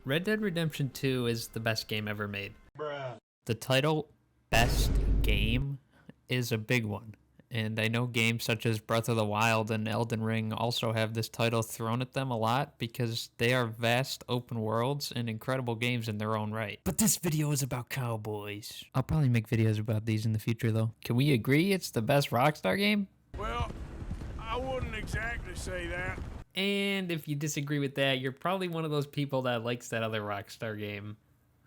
Red Dead Redemption 2 is the best game ever made. Bruh. The title, Best Game, is a big one. And I know games such as Breath of the Wild and Elden Ring also have this title thrown at them a lot because they are vast open worlds and incredible games in their own right. But this video is about cowboys. I'll probably make videos about these in the future though. Can we agree it's the best Rockstar game? Well, I wouldn't exactly say that. And if you disagree with that, you're probably one of those people that likes that other Rockstar game.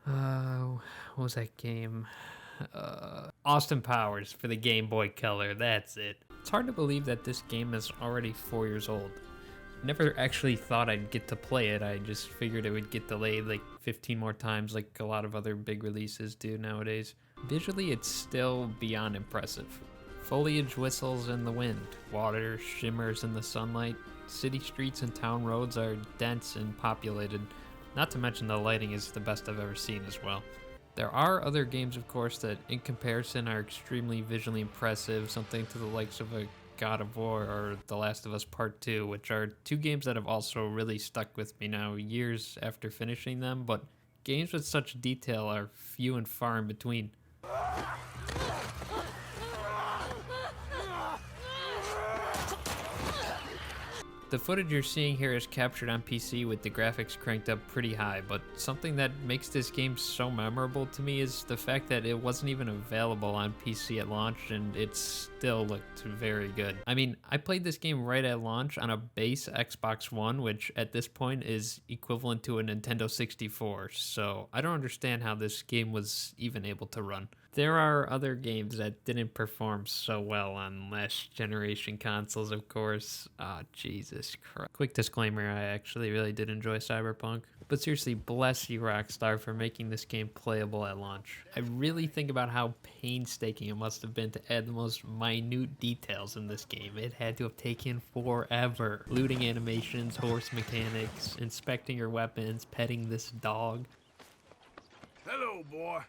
What was that game? Austin Powers for the Game Boy Color, that's it. It's hard to believe that this game is already 4 years old. Never actually thought I'd get to play it, I just figured it would get delayed like 15 more times like a lot of other big releases do nowadays. Visually, it's still beyond impressive. Foliage whistles in the wind, water shimmers in the sunlight, city streets and town roads are dense and populated, not to mention the lighting is the best I've ever seen as well. There are other games, of course, that in comparison are extremely visually impressive, something to the likes of a God of War or The Last of Us Part 2, which are two games that have also really stuck with me now years after finishing them, but games with such detail are few and far in between. The footage you're seeing here is captured on PC with the graphics cranked up pretty high, but something that makes this game so memorable to me is the fact that it wasn't even available on PC at launch and it still looked very good. I mean, I played this game right at launch on a base Xbox One, which at this point is equivalent to a Nintendo 64, so I don't understand how this game was even able to run. There are other games that didn't perform so well on last generation consoles, of course. Jesus Christ. Quick disclaimer, I actually really did enjoy Cyberpunk. But seriously, bless you, Rockstar, for making this game playable at launch. I really think about how painstaking it must have been to add the most minute details in this game. It had to have taken forever. Looting animations, horse mechanics, inspecting your weapons, petting this dog. Hello, boy.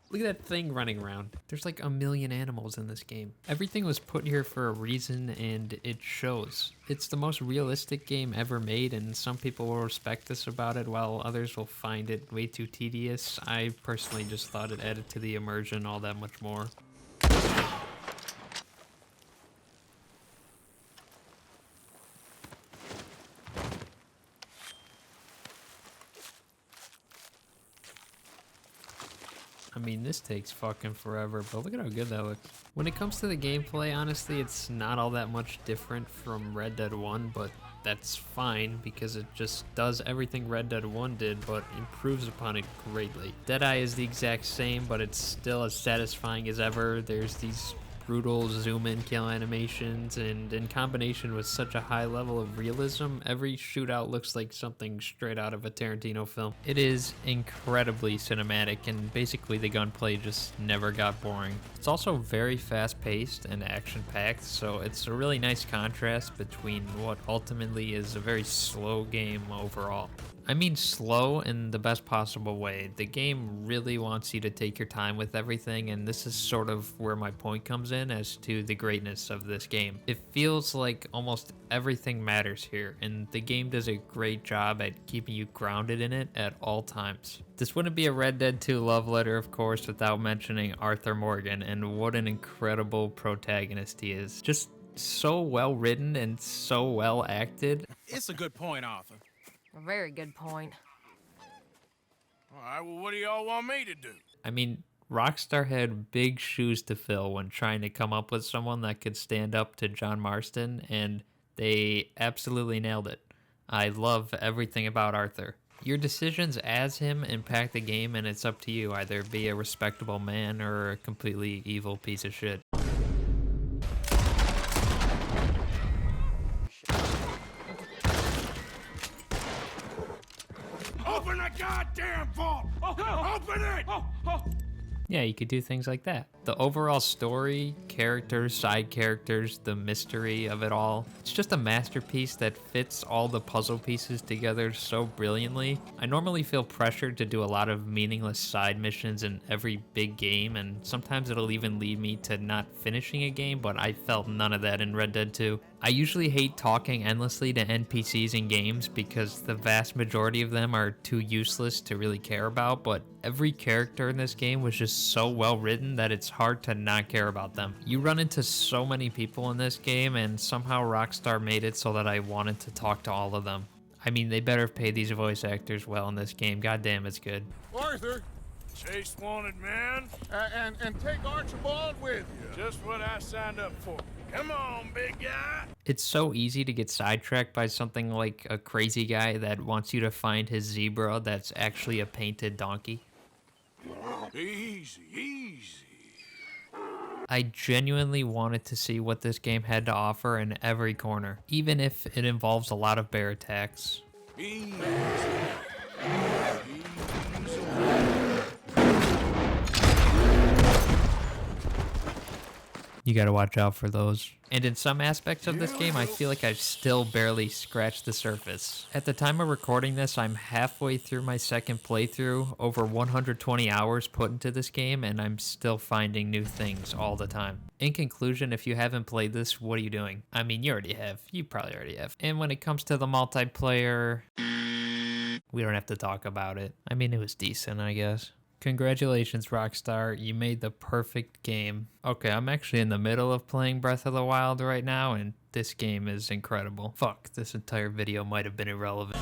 Look at that thing running around. There's like a million animals in this game. Everything was put here for a reason and it shows. It's the most realistic game ever made and some people will respect this about it while others will find it way too tedious. I personally just thought it added to the immersion all that much more. I mean, this takes fucking forever, but look at how good that looks. When it comes to the gameplay, honestly, it's not all that much different from Red Dead 1, but that's fine because it just does everything Red Dead 1 did, but improves upon it greatly. Deadeye is the exact same, but it's still as satisfying as ever. There's these brutal zoom-in kill animations, and in combination with such a high level of realism, every shootout looks like something straight out of a Tarantino film. It is incredibly cinematic, and basically the gunplay just never got boring. It's also very fast-paced and action-packed, so it's a really nice contrast between what ultimately is a very slow game overall. I mean slow in the best possible way. The game really wants you to take your time with everything, and this is sort of where my point comes in as to the greatness of this game. It feels like almost everything matters here, and the game does a great job at keeping you grounded in it at all times. This wouldn't be a Red Dead 2 love letter, of course, without mentioning Arthur Morgan, and what an incredible protagonist he is. Just so well written and so well acted. It's a good point, Arthur. A very good point. All right, well, what do y'all want me to do? I mean, Rockstar had big shoes to fill when trying to come up with someone that could stand up to John Marston, and they absolutely nailed it. I love everything about Arthur. Your decisions as him impact the game, and it's up to you, either be a respectable man or a completely evil piece of shit. Open the goddamn vault! Open it! Yeah, you could do things like that. The overall story, characters, side characters, the mystery of it all, it's just a masterpiece that fits all the puzzle pieces together so brilliantly. I normally feel pressured to do a lot of meaningless side missions in every big game, and sometimes it'll even lead me to not finishing a game, but I felt none of that in Red Dead 2. I usually hate talking endlessly to NPCs in games because the vast majority of them are too useless to really care about, but every character in this game was just so well written that it's hard to not care about them. You run into so many people in this game, and somehow Rockstar made it so that I wanted to talk to all of them. I mean, they better pay these voice actors well in this game. Goddamn, it's good. Arthur, Chase wanted, man. and take Archibald with you. Just what I signed up for. Come on, big guy. It's so easy to get sidetracked by something like a crazy guy that wants you to find his zebra that's actually a painted donkey. Easy, easy. I genuinely wanted to see what this game had to offer in every corner, even if it involves a lot of bear attacks. Easy. You gotta watch out for those. And in some aspects of this game, I feel like I've still barely scratched the surface. At the time of recording this, I'm halfway through my second playthrough, over 120 hours put into this game, and I'm still finding new things all the time. In conclusion, if you haven't played this, what are you doing? I mean, you already have. You probably already have. And when it comes to the multiplayer, we don't have to talk about it. I mean, it was decent, I guess. Congratulations, Rockstar. You made the perfect game. Okay, I'm actually in the middle of playing Breath of the Wild right now, and this game is incredible. Fuck, this entire video might have been irrelevant.